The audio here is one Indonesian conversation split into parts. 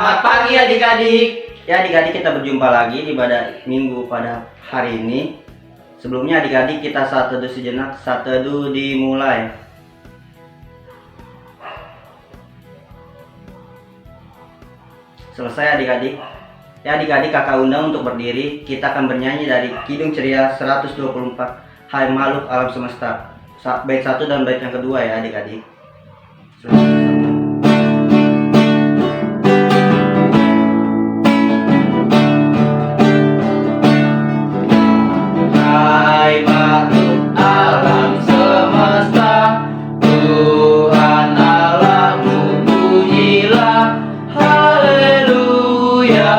Selamat pagi adik-adik. Ya adik-adik, kita berjumpa lagi di pada minggu pada hari ini. Sebelumnya adik-adik, kita saat teduh sejenak. Saat teduh dimulai. Selesai adik-adik. Ya adik-adik, kakak undang untuk berdiri. Kita akan bernyanyi dari Kidung Ceria 124, Hai Makhluk Alam Semesta. Bait 1 dan bait yang kedua ya adik-adik. Hai makhluk alam semesta, Tuhan Allahmu pujilah. Haleluya,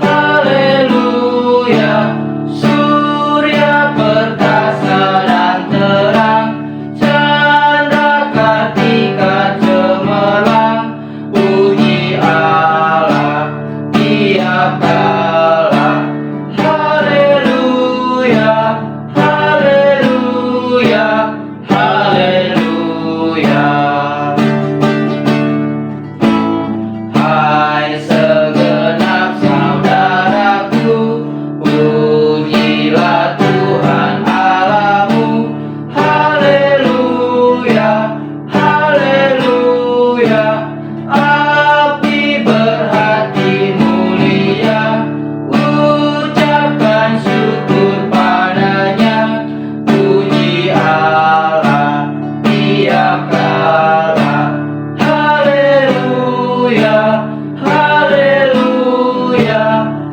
haleluya. Surya perkasa dan terang, candra kartika cemerlang. Puji Allah tiap kala. Haleluya, haleluya, haleluya. Hai segenap saudaraku, pujilah Tuhan Allahmu. Haleluya, haleluya. Api berhati mulia, ucapkan syukur padanya. Puji Allah tiap kala. Haleluya, haleluya,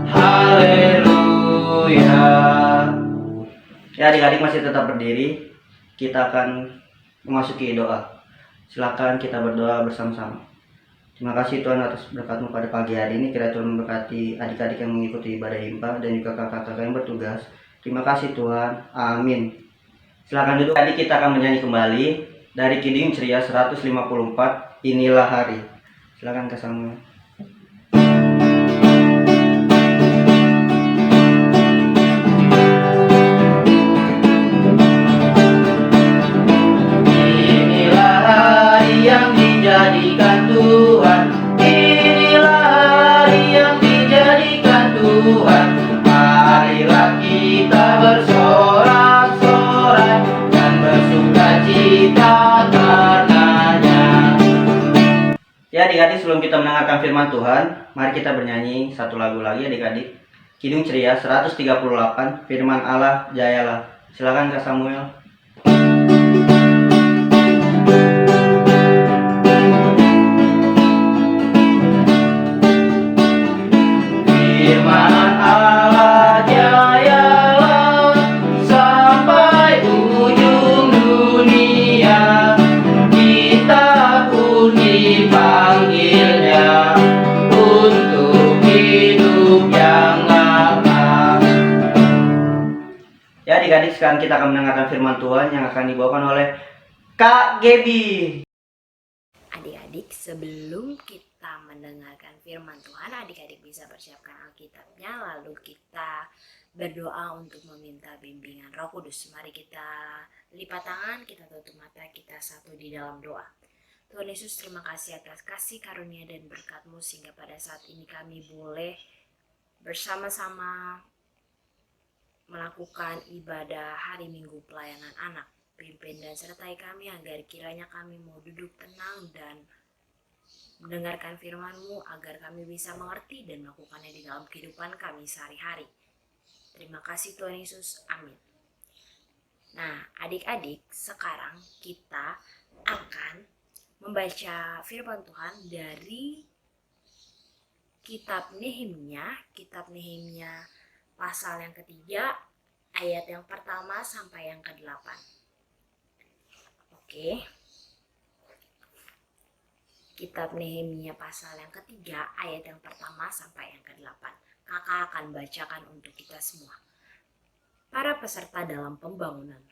haleluya. Ya adik-adik masih tetap berdiri. Kita akan memasuki doa. Silakan kita berdoa bersama-sama. Terima kasih Tuhan atas berkat-Mu pada pagi hari ini. Kiranya Tuhan memberkati adik-adik yang mengikuti ibadah himpa dan juga kakak-kakak yang bertugas. Terima kasih Tuhan. Amin. Silakan duduk. Tadi kita akan menyanyi kembali dari Kidung Ceria 154, Inilah Hari. Silakan Kak Samuel. Inilah hari yang dijadikan Tuhan. Inilah hari yang dijadikan Tuhan. Marilah kita bersorak-sorai dan bersukacita karenanya. Ya adik-adik, sebelum kita mendengarkan firman Tuhan, mari kita bernyanyi satu lagu lagi adik-adik. Kidung Ceria 138, Firman Allah Jayalah. Silakan Kak Samuel. Firman Allah jayalah sampai ujung dunia. Kita pun dipanggilnya untuk hidup yang lama. Ya adik-adik, sekarang kita akan mendengarkan firman Tuhan yang akan dibawakan oleh Kak Gebi. Adik-adik, sebelum kita mendengarkan firman Tuhan, adik-adik bisa persiapkan Alkitabnya, lalu kita berdoa untuk meminta bimbingan Roh Kudus. Mari kita lipat tangan, kita tutup mata, kita satu di dalam doa. Tuhan Yesus, terima kasih atas kasih karunia dan berkat-Mu sehingga pada saat ini kami boleh bersama-sama melakukan ibadah hari Minggu pelayanan anak. Pimpin dan sertai kami agar kiranya kami mau duduk tenang dan mendengarkan firman-Mu agar kami bisa mengerti dan melakukannya di dalam kehidupan kami sehari-hari. Terima kasih Tuhan Yesus, amin. Nah adik-adik, sekarang kita akan membaca firman Tuhan dari kitab Nehemia pasal yang ketiga, ayat yang pertama sampai yang ke-8. Oke. Kitab Nehemia pasal yang ketiga, ayat yang pertama sampai yang ke-8. Kakak akan bacakan untuk kita semua. Para peserta dalam pembangunan.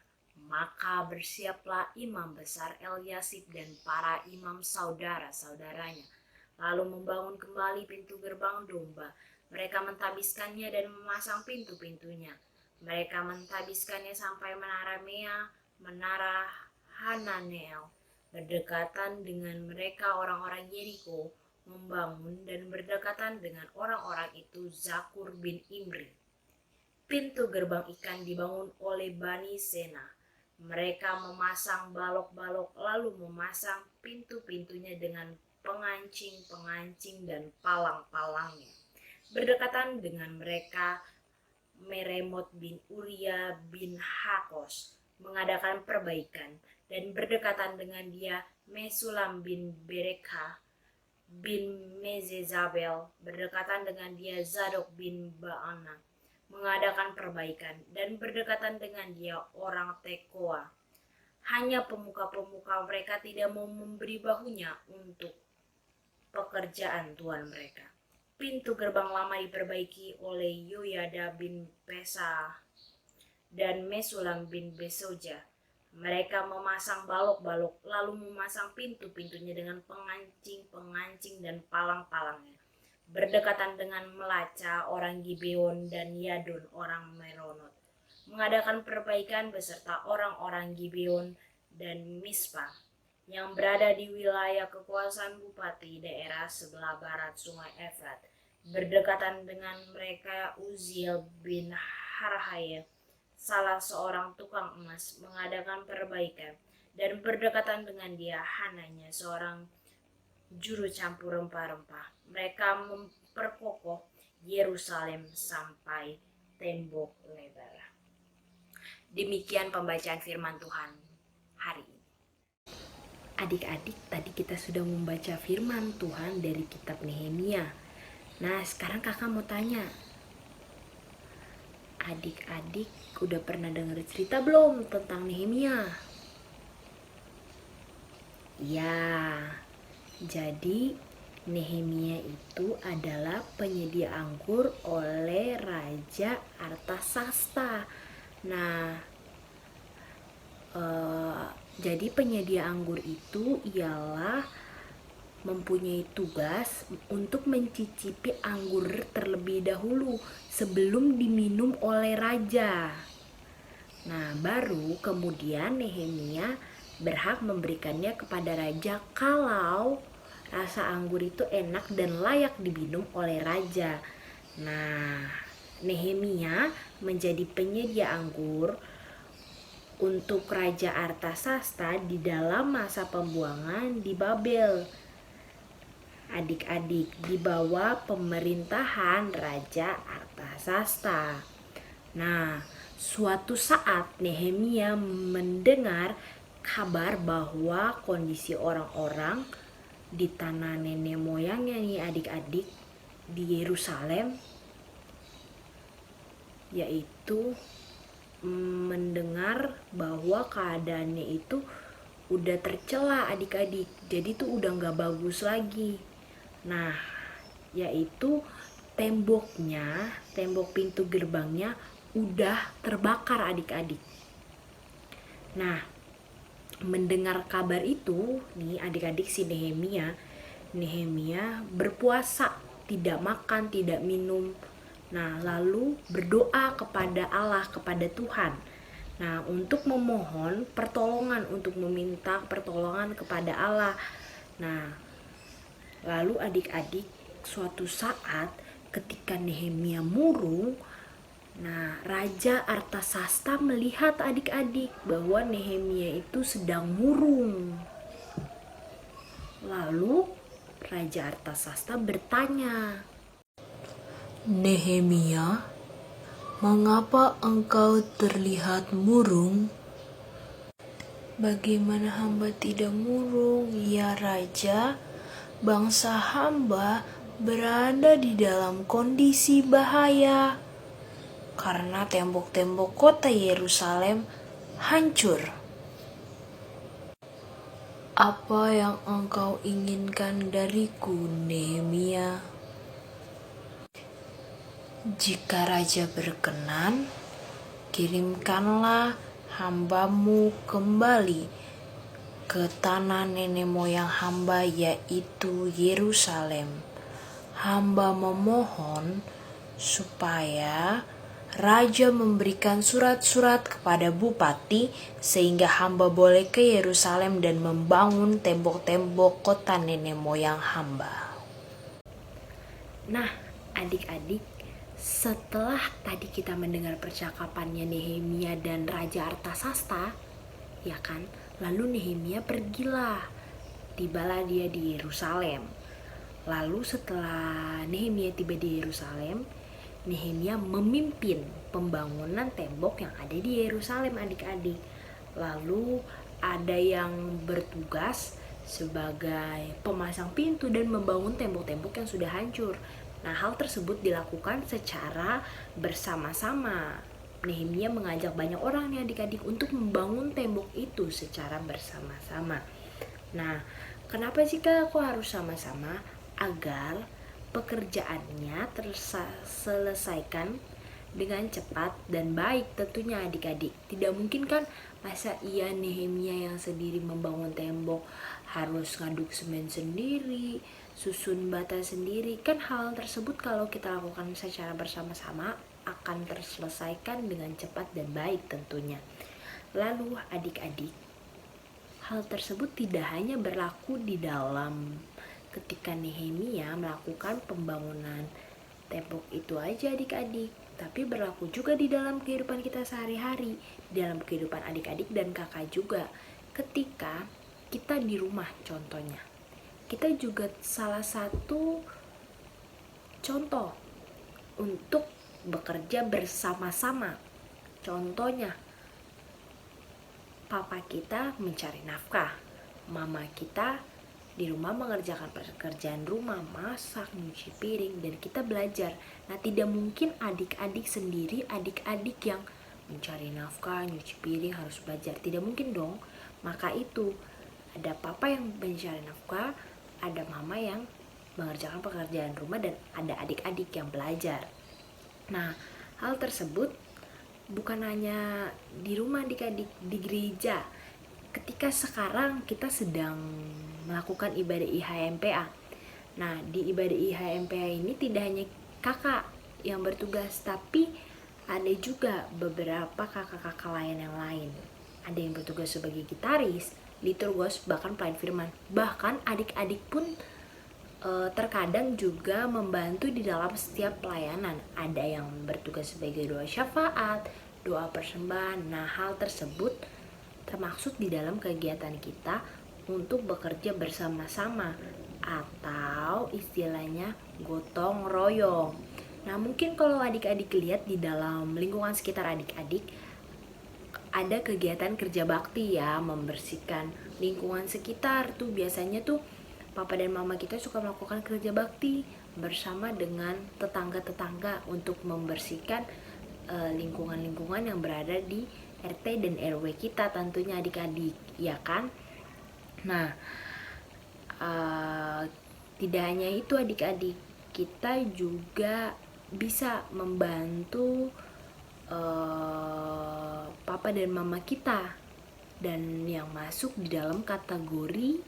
Maka bersiaplah imam besar Eliasib dan para imam saudara-saudaranya. Lalu membangun kembali pintu gerbang domba. Mereka mentabiskannya dan memasang pintu-pintunya. Mereka mentabiskannya sampai menara Mea, menara Hananel. Berdekatan dengan mereka orang-orang Yeriko membangun dan berdekatan dengan orang-orang itu Zakur bin Imri. Pintu gerbang ikan dibangun oleh Bani Sena. Mereka memasang balok-balok lalu memasang pintu-pintunya dengan pengancing-pengancing dan palang-palangnya. Berdekatan dengan mereka Meremot bin Uria bin Hakos mengadakan perbaikan, dan berdekatan dengan dia Mesulam bin Berekha bin Mezezabel, berdekatan dengan dia Zadok bin Baana mengadakan perbaikan, dan berdekatan dengan dia orang Tekoa. Hanya pemuka-pemuka mereka tidak mau memberi bahunya untuk pekerjaan Tuhan mereka. Pintu gerbang lama diperbaiki oleh Yoyada bin Pesah dan Mesulam bin Besoja. Mereka memasang balok-balok lalu memasang pintu-pintunya dengan pengancing-pengancing dan palang-palangnya. Berdekatan dengan Melaca orang Gibeon dan Yadon orang Meronot mengadakan perbaikan beserta orang-orang Gibeon dan Mispa yang berada di wilayah kekuasaan bupati daerah sebelah barat sungai Efrat. Berdekatan dengan mereka Uziel bin Harhaya, salah seorang tukang emas, mengadakan perbaikan, dan berdekatan dengan dia Hananya, seorang juru campur rempah-rempah. Mereka memperkokoh Yerusalem sampai tembok lebar. Demikian pembacaan firman Tuhan hari ini. Adik-adik, tadi kita sudah membaca firman Tuhan dari kitab Nehemia. Nah, sekarang kakak mau tanya, adik-adik udah pernah dengar cerita belum tentang Nehemia? Ya, jadi Nehemia itu adalah penyedia anggur oleh Raja Artasasta. Nah, jadi penyedia anggur itu ialah mempunyai tugas untuk mencicipi anggur terlebih dahulu sebelum diminum oleh raja. Nah, baru kemudian Nehemia berhak memberikannya kepada raja kalau rasa anggur itu enak dan layak diminum oleh raja. Nah, Nehemia menjadi penyedia anggur untuk Raja Artasasta di dalam masa pembuangan di Babel. Adik-adik, di bawah pemerintahan Raja Artasasta. Nah, suatu saat Nehemia mendengar kabar bahwa kondisi orang-orang di tanah nenek moyangnya nih adik-adik di Yerusalem, yaitu mendengar bahwa keadaannya itu udah tercela adik-adik, jadi tuh udah gak bagus lagi. Nah, yaitu tembok pintu gerbangnya udah terbakar adik-adik. Nah, mendengar kabar itu nih adik-adik, si Nehemia berpuasa, tidak makan, tidak minum. Nah, lalu berdoa kepada Allah, kepada Tuhan. Nah, untuk memohon pertolongan, untuk meminta pertolongan kepada Allah. Nah, lalu adik-adik, suatu saat ketika Nehemia murung, nah, Raja Artasasta melihat adik-adik bahwa Nehemia itu sedang murung. Lalu Raja Artasasta bertanya, Nehemia, mengapa engkau terlihat murung? Bagaimana hamba tidak murung, ya Raja? Bangsa hamba berada di dalam kondisi bahaya karena tembok-tembok kota Yerusalem hancur. Apa yang engkau inginkan dariku, Nehemia? Jika raja berkenan, kirimkanlah hambamu kembali ke tanah nenek moyang hamba, yaitu Yerusalem. Hamba memohon supaya raja memberikan surat-surat kepada bupati sehingga hamba boleh ke Yerusalem dan membangun tembok-tembok kota nenek moyang hamba. Nah, adik-adik, setelah tadi kita mendengar percakapannya Nehemia dan Raja Artasasta, ya kan? Lalu Nehemia pergilah, tibalah dia di Yerusalem. Lalu setelah Nehemia tiba di Yerusalem, Nehemia memimpin pembangunan tembok yang ada di Yerusalem, adik-adik. Lalu ada yang bertugas sebagai pemasang pintu dan membangun tembok-tembok yang sudah hancur. Nah, hal tersebut dilakukan secara bersama-sama. Nehemia mengajak banyak orang nih adik-adik untuk membangun tembok itu secara bersama-sama. Nah, kenapa sih kak aku harus sama-sama? Agar pekerjaannya terselesaikan dengan cepat dan baik tentunya adik-adik. Tidak mungkin kan masa iya Nehemia yang sendiri membangun tembok harus ngaduk semen sendiri, susun bata sendiri. Kan hal tersebut kalau kita lakukan secara bersama-sama akan terselesaikan dengan cepat dan baik tentunya. Lalu adik-adik, hal tersebut tidak hanya berlaku di dalam ketika Nehemia melakukan pembangunan tembok itu aja adik-adik, tapi berlaku juga di dalam kehidupan kita sehari-hari, di dalam kehidupan adik-adik dan kakak juga. Ketika kita di rumah contohnya, kita juga salah satu contoh untuk bekerja bersama-sama. Contohnya, papa kita mencari nafkah, mama kita di rumah mengerjakan pekerjaan rumah, masak, nyuci piring, dan kita belajar. Nah, tidak mungkin adik-adik sendiri, adik-adik yang mencari nafkah, nyuci piring harus belajar. Tidak mungkin dong. Maka itu, ada papa yang mencari nafkah, ada mama yang mengerjakan pekerjaan rumah, dan ada adik-adik yang belajar. Nah, hal tersebut bukan hanya di rumah adik-adik, di gereja. Ketika sekarang kita sedang melakukan ibadah IHMPA. Nah, di ibadah IHMPA ini tidak hanya kakak yang bertugas, tapi ada juga beberapa kakak-kakak lain yang lain. Ada yang bertugas sebagai gitaris, liturgos, bahkan pelayan firman. Bahkan adik-adik pun terkadang juga membantu di dalam setiap pelayanan. Ada yang bertugas sebagai doa syafaat, doa persembahan. Nah, hal tersebut termaksud di dalam kegiatan kita untuk bekerja bersama-sama atau istilahnya gotong royong. Nah, mungkin kalau adik-adik lihat di dalam lingkungan sekitar adik-adik ada kegiatan kerja bakti ya, membersihkan lingkungan sekitar tuh. Biasanya tuh papa dan mama kita suka melakukan kerja bakti bersama dengan tetangga-tetangga untuk membersihkan lingkungan-lingkungan yang berada di RT dan RW kita tentunya adik-adik, ya kan? Nah, tidak hanya itu adik-adik, kita juga bisa membantu papa dan mama kita, dan yang masuk di dalam kategori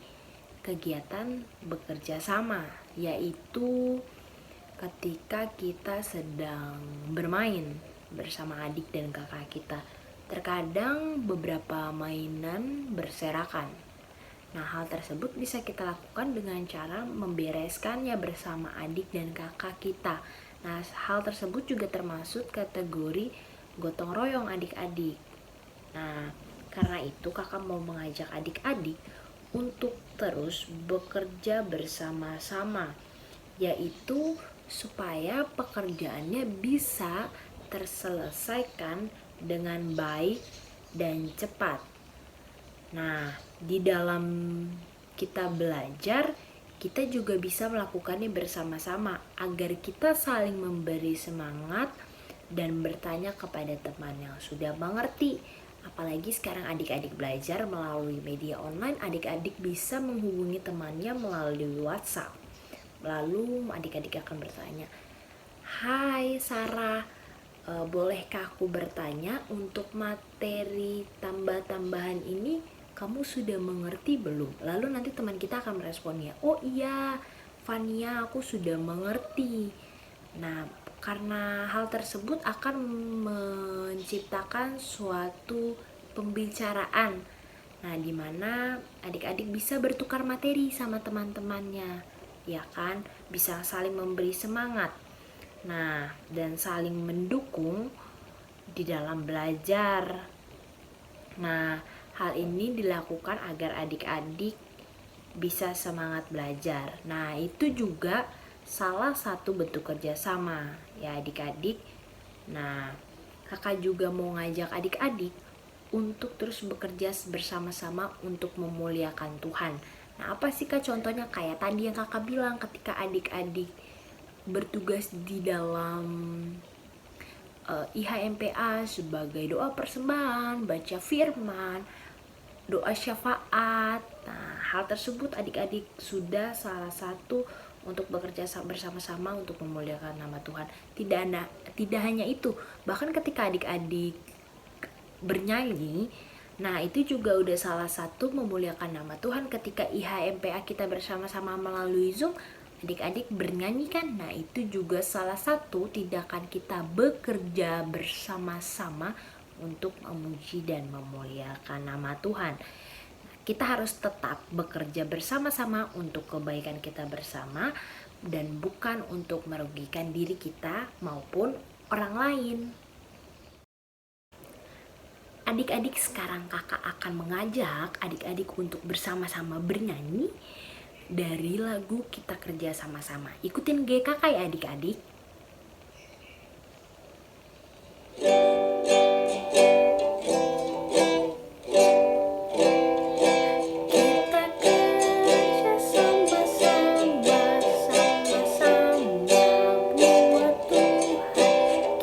kegiatan bekerja sama, yaitu ketika kita sedang bermain bersama adik dan kakak kita. Terkadang beberapa mainan berserakan. Nah, hal tersebut bisa kita lakukan dengan cara membereskannya bersama adik dan kakak kita. Nah, hal tersebut juga termasuk kategori gotong royong adik-adik. Nah, karena itu kakak mau mengajak adik-adik untuk terus bekerja bersama-sama, yaitu supaya pekerjaannya bisa terselesaikan dengan baik dan cepat. Nah, di dalam kita belajar, kita juga bisa melakukannya bersama-sama agar kita saling memberi semangat dan bertanya kepada teman yang sudah mengerti. Apalagi sekarang adik-adik belajar melalui media online, adik-adik bisa menghubungi temannya melalui WhatsApp. Lalu adik-adik akan bertanya, "Hai Sarah, bolehkah aku bertanya untuk materi tambah-tambahan ini kamu sudah mengerti belum?" Lalu nanti teman kita akan meresponnya, "Oh iya Fania, aku sudah mengerti." Nah, karena hal tersebut akan menciptakan suatu pembicaraan, nah dimana adik-adik bisa bertukar materi sama teman-temannya. ya kan? Bisa saling memberi semangat. Nah, dan saling mendukung di dalam belajar. Nah, hal ini dilakukan agar adik-adik bisa semangat belajar. Nah, itu juga salah satu bentuk kerjasama ya adik-adik. Nah, kakak juga mau ngajak adik-adik untuk terus bekerja bersama-sama untuk memuliakan Tuhan. Nah, apa sih kak contohnya? Kayak tadi yang kakak bilang, ketika adik-adik bertugas di dalam IHMPA sebagai doa persembahan, baca firman, doa syafaat. Nah, hal tersebut adik-adik sudah salah satu untuk bekerja bersama-sama untuk memuliakan nama Tuhan. Tidak hanya itu, bahkan ketika adik-adik bernyanyi, nah itu juga udah salah satu memuliakan nama Tuhan. Ketika IHMPA kita bersama-sama melalui Zoom, adik-adik bernyanyi kan. Nah itu juga salah satu tindakan kita bekerja bersama-sama untuk memuji dan memuliakan nama Tuhan. Kita harus tetap bekerja bersama-sama untuk kebaikan kita bersama dan bukan untuk merugikan diri kita maupun orang lain. Adik-adik, sekarang kakak akan mengajak adik-adik untuk bersama-sama bernyanyi dari lagu Kita Kerja Sama-sama. Ikutin gaya kakak ya adik-adik. Kita kerja sama-sama, sama-sama buat Tuhan.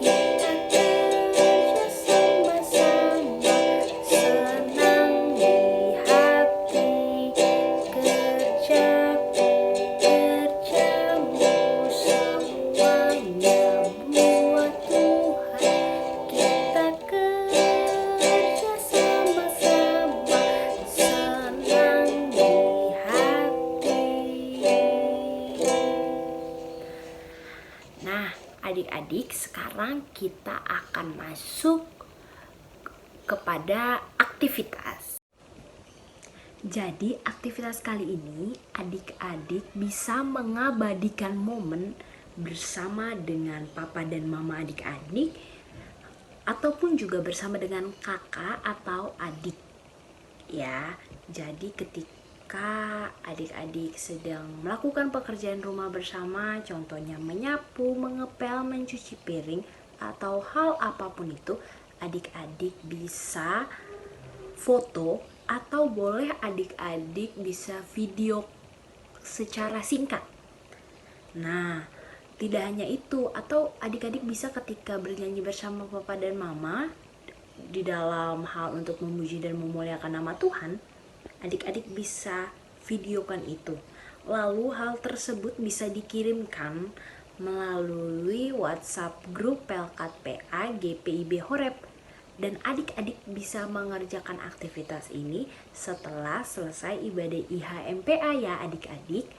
Kita kerja sama-sama, senang di hati. Kerjamu semuanya buat Tuhan. Kita kerja sama-sama, senang di hati. Nah, adik-adik, sekarang kita akan masuk kepada aktivitas. Jadi, aktivitas kali ini adik-adik bisa mengabadikan momen bersama dengan papa dan mama adik-adik, ataupun juga bersama dengan kakak atau adik. Ya, jadi ketika adik-adik sedang melakukan pekerjaan rumah bersama, contohnya menyapu, mengepel, mencuci piring, atau hal apapun itu, adik-adik bisa foto atau boleh adik-adik bisa video secara singkat. Nah, tidak hanya itu, atau adik-adik bisa ketika bernyanyi bersama papa dan mama di dalam hal untuk memuji dan memuliakan nama Tuhan, adik-adik bisa videokan itu. Lalu hal tersebut bisa dikirimkan melalui WhatsApp grup Pelkat PA GPIB Horeb, dan adik-adik bisa mengerjakan aktivitas ini setelah selesai ibadah IHMPA ya adik-adik.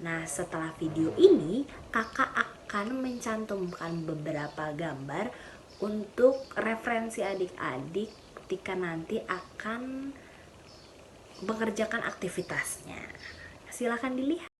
Nah, setelah video ini kakak akan mencantumkan beberapa gambar untuk referensi adik-adik ketika nanti akan mengerjakan aktivitasnya. Silakan dilihat.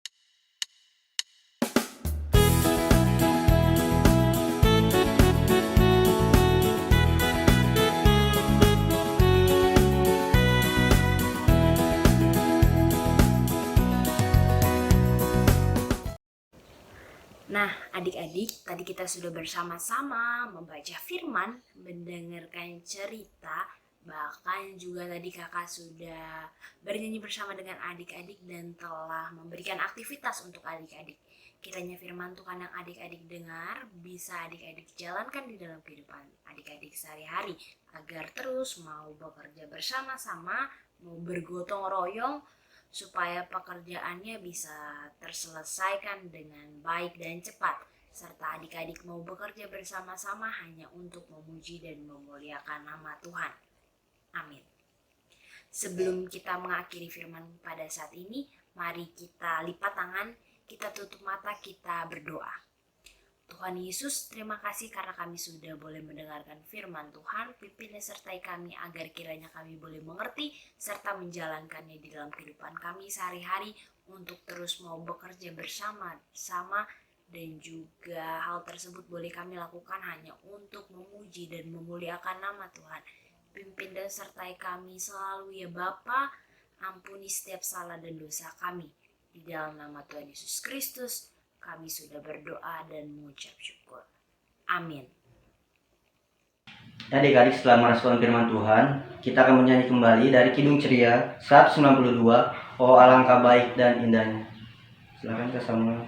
Nah, adik-adik, tadi kita sudah bersama-sama membaca firman, mendengarkan cerita, bahkan juga tadi kakak sudah bernyanyi bersama dengan adik-adik dan telah memberikan aktivitas untuk adik-adik. Kiranya firman Tuhan yang adik-adik dengar bisa adik-adik jalankan di dalam kehidupan adik-adik sehari-hari, agar terus mau bekerja bersama-sama, mau bergotong royong, supaya pekerjaannya bisa terselesaikan dengan baik dan cepat, serta adik-adik mau bekerja bersama-sama hanya untuk memuji dan memuliakan nama Tuhan. Amin. Sebelum kita mengakhiri firman pada saat ini, mari kita lipat tangan, kita tutup mata, kita berdoa. Tuhan Yesus, terima kasih karena kami sudah boleh mendengarkan firman Tuhan. Pimpin dan sertai kami agar kiranya kami boleh mengerti serta menjalankannya di dalam kehidupan kami sehari-hari untuk terus mau bekerja bersama-sama, dan juga hal tersebut boleh kami lakukan hanya untuk memuji dan memuliakan nama Tuhan. Pimpin dan sertai kami selalu ya Bapa, ampuni setiap salah dan dosa kami. Di dalam nama Tuhan Yesus Kristus, kami sudah berdoa dan mengucap syukur. Amin. Adik-adik, setelah merespon firman Tuhan, kita akan menyanyi kembali dari Kidung Ceria 192, Oh alangkah baik dan indahnya. Silakan Kak Samuel.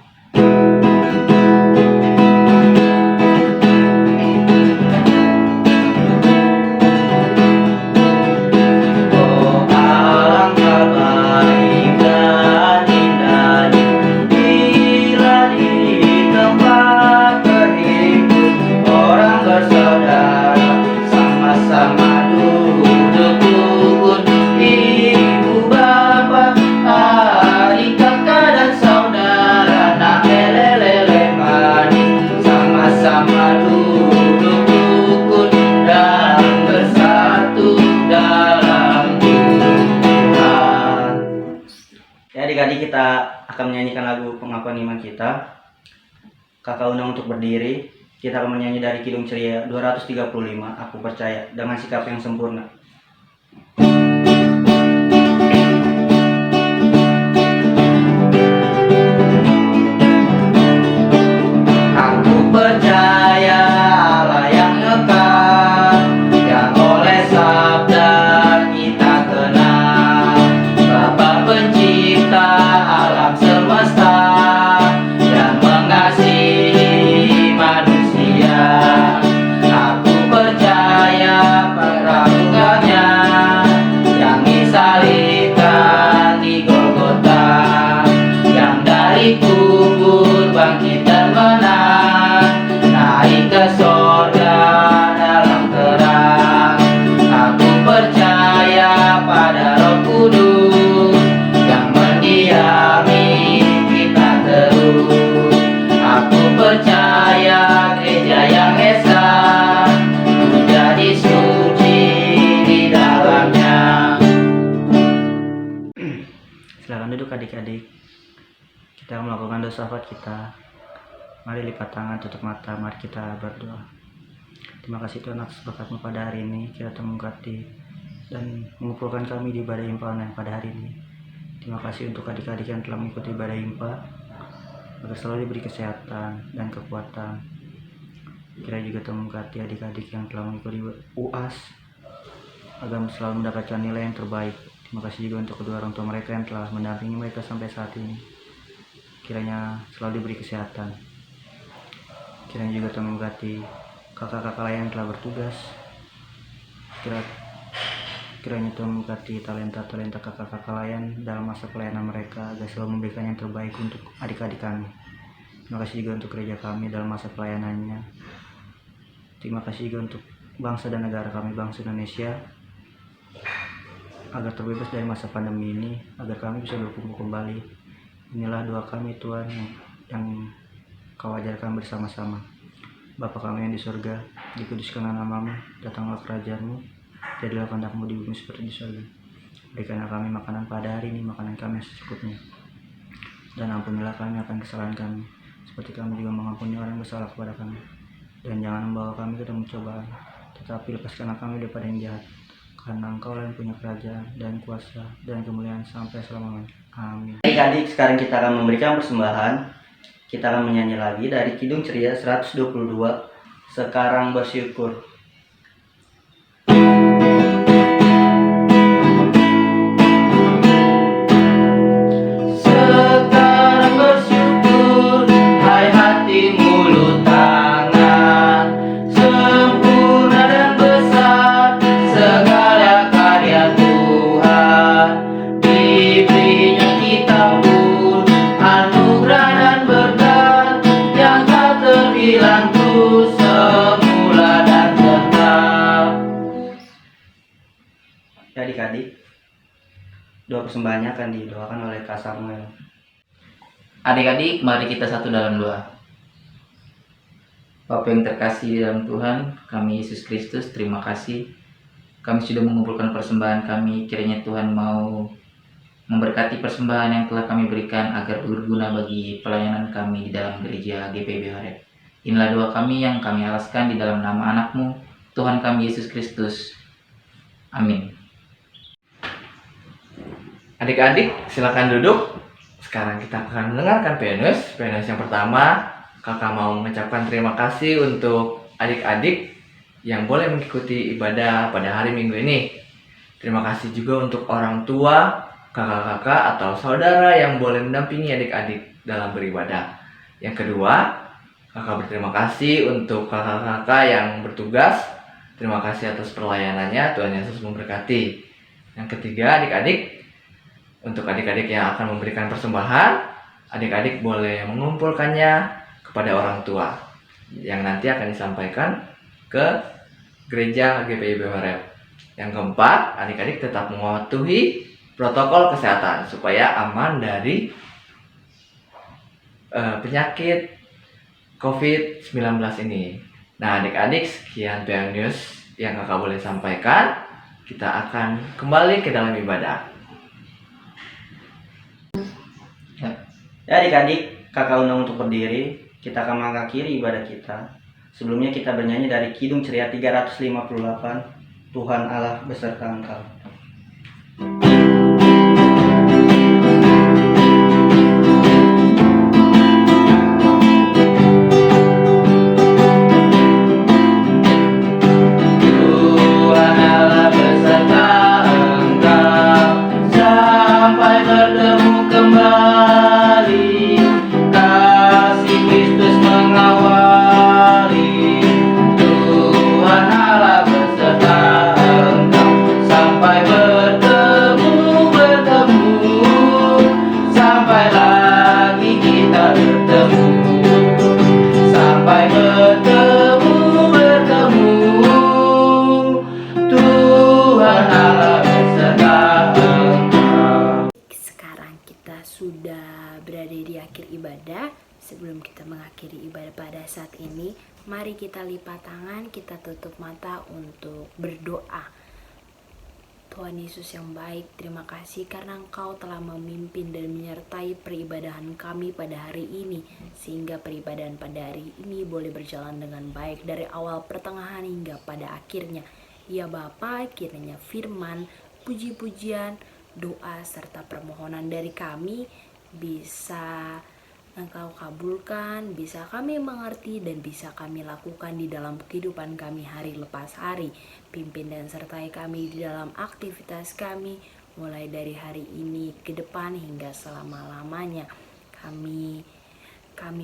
Oh alangkah baik dan indahnya bila di tempat berhimpun orang bersaudara, sama-sama duduk rukun, ibu bapak, adik kakak dan saudara, nak lele manis, sama-sama duduk rukun dan bersatu dalam Tuhan. Ya adik-adik, kita akan menyanyikan lagu pengakuan iman kita. Kakak undang untuk berdiri. Kita akan menyanyi dari Kidung Ceria 235, Aku Percaya, dengan sikap yang sempurna. Aku percaya Allah yang kekal, yang oleh sabda kita kenal, Bapa pencipta alam semesta dan mengasihi manusia. Aku percaya peramukannya yang disalibkan di Golgota, yang dari kubur bangkit dan menang, naik ke sorga dalam terang. Aku percaya pada Roh Kudus yang mendiami kita terus. Aku percaya gereja yang esa, menjadi suci di dalamnya. Silakan duduk adik-adik. Kita melakukan dosa syafaat kita. Mari lipat tangan, tutup mata, mari kita berdoa. Terima kasih Tuhan atas berkat-Mu pada hari ini. Kita memberkati dan mengumpulkan kami di ibadah IMPA online pada hari ini. Terima kasih untuk adik-adik yang telah mengikuti ibadah IMPA, agar selalu diberi kesehatan dan kekuatan. Kira juga Tuhan memberkati adik-adik yang telah mengikuti UAS, agar selalu mendapatkan nilai yang terbaik. Terima kasih juga untuk kedua orang tua mereka yang telah mendampingi mereka sampai saat ini. Kiranya selalu diberi kesehatan. Kiranya juga Tuhan memberkati kakak-kakak lain yang telah bertugas. Kiranya Tuhan memberkati talenta-talenta kakak-kakak lain dalam masa pelayanan mereka, agar selalu memberikan yang terbaik untuk adik-adik kami. Terima kasih juga untuk gereja kami dalam masa pelayanannya. Terima kasih juga untuk bangsa dan negara kami, bangsa Indonesia, agar terbebas dari masa pandemi ini, agar kami bisa berkumpul kembali. Inilah doa kami Tuhan yang Kau ajarkan bersama-sama. Bapa kami yang di surga, dikuduskanlah nama-Mu, datanglah kerajaan-Mu, jadilah kehendak-Mu di bumi seperti di surga. Berikanlah kami makanan pada hari ini, makanan kami yang secukupnya. Dan ampunilah kami akan kesalahan kami, seperti kami juga mengampuni orang yang bersalah kepada kami. Dan jangan membawa kami ke dalam cobaan, tetapi lepaskanlah kami daripada yang jahat. Karena Engkau yang punya kerajaan dan kuasa dan kemuliaan sampai selamanya. Amin. Adik-adik, sekarang kita akan memberikan persembahan. Kita akan menyanyi lagi dari Kidung Ceria 122, Sekarang Bersyukur. Sekarang bersyukur, hai hati mulut tangan, sempurna dan besar segala karya Tuhan. Diberinya kita pun anugerah dan berkat yang tak terhilang terus semula dan tetap. Ya adik-adik, doa persembahannya akan didoakan oleh Kak Samuel. Adik-adik, mari kita satu dalam doa. Bapa yang terkasih di dalam Tuhan, kami Yesus Kristus, terima kasih. Kami sudah mengumpulkan persembahan kami, kiranya Tuhan mau memberkati persembahan yang telah kami berikan agar berguna bagi pelayanan kami di dalam gereja GPIB Horeb. Inilah doa kami yang kami alaskan di dalam nama anak-Mu, Tuhan kami Yesus Kristus. Amin. Adik-adik, silakan duduk. Sekarang kita akan mendengarkan PNS. PNS yang pertama, kakak mau mengucapkan terima kasih untuk adik-adik yang boleh mengikuti ibadah pada hari Minggu ini. Terima kasih juga untuk orang tua, kakak-kakak atau saudara yang boleh mendampingi adik-adik dalam beribadah. Yang kedua, kakak berterima kasih untuk kakak-kakak yang bertugas. Terima kasih atas pelayanannya, Tuhan Yesus memberkati. Yang ketiga, adik-adik, untuk adik-adik yang akan memberikan persembahan, adik-adik boleh mengumpulkannya kepada orang tua yang nanti akan disampaikan ke gereja GPIB Horeb. Yang keempat, adik-adik tetap mematuhi protokol kesehatan supaya aman dari penyakit COVID-19 ini. Nah, adik-adik, sekian PM News yang kakak boleh sampaikan. Kita akan kembali ke dalam ibadah. Ya adik-adik, kakak undang untuk berdiri. Kita akan mengakhiri ibadah kita. Sebelumnya kita bernyanyi dari Kidung Ceria 358, Tuhan Allah beserta engkau. Tuhan Allah beserta engkau sampai bertemu kembali. Kasih Kristus mengawali. Tuhan Allah beserta engkau sampai bertemu sampai lagi kita bertemu, sampai bertemu. Tuhan Allah beserta engkau. Sekarang kita sudah berada di akhir ibadah. Sebelum kita mengakhiri ibadah pada saat ini, mari kita lipat tangan, kita tutup mata untuk berdoa. Tuhan Yesus yang baik, terima kasih karena Engkau telah memimpin dan menyertai peribadahan kami pada hari ini, sehingga peribadahan pada hari ini boleh berjalan dengan baik dari awal, pertengahan hingga pada akhirnya. Ya Bapa, kiranya firman, puji-pujian, doa serta permohonan dari kami bisa Engkau kabulkan, bisa kami mengerti dan bisa kami lakukan di dalam kehidupan kami hari lepas hari. Pimpin dan sertai kami di dalam aktivitas kami mulai dari hari ini ke depan hingga selama-lamanya. Kami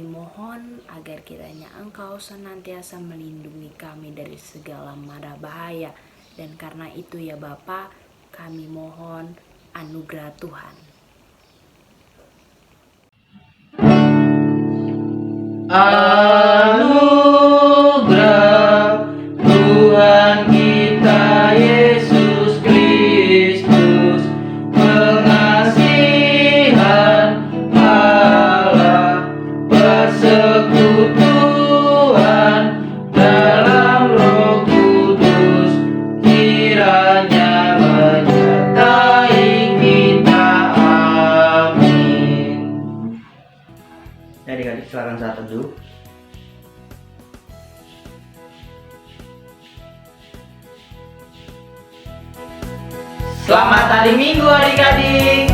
mohon agar kiranya Engkau senantiasa melindungi kami dari segala mara bahaya. Dan karena itu ya Bapa, kami mohon anugerah Tuhan. Anugerah Tuhan kita Yesus Kristus, pengasihan Allah, persekutuan dalam Roh Kudus, kiranya menyertai kita. Amin. Adik-adik silakan saat teduh. Selamat hari Minggu adik-adik.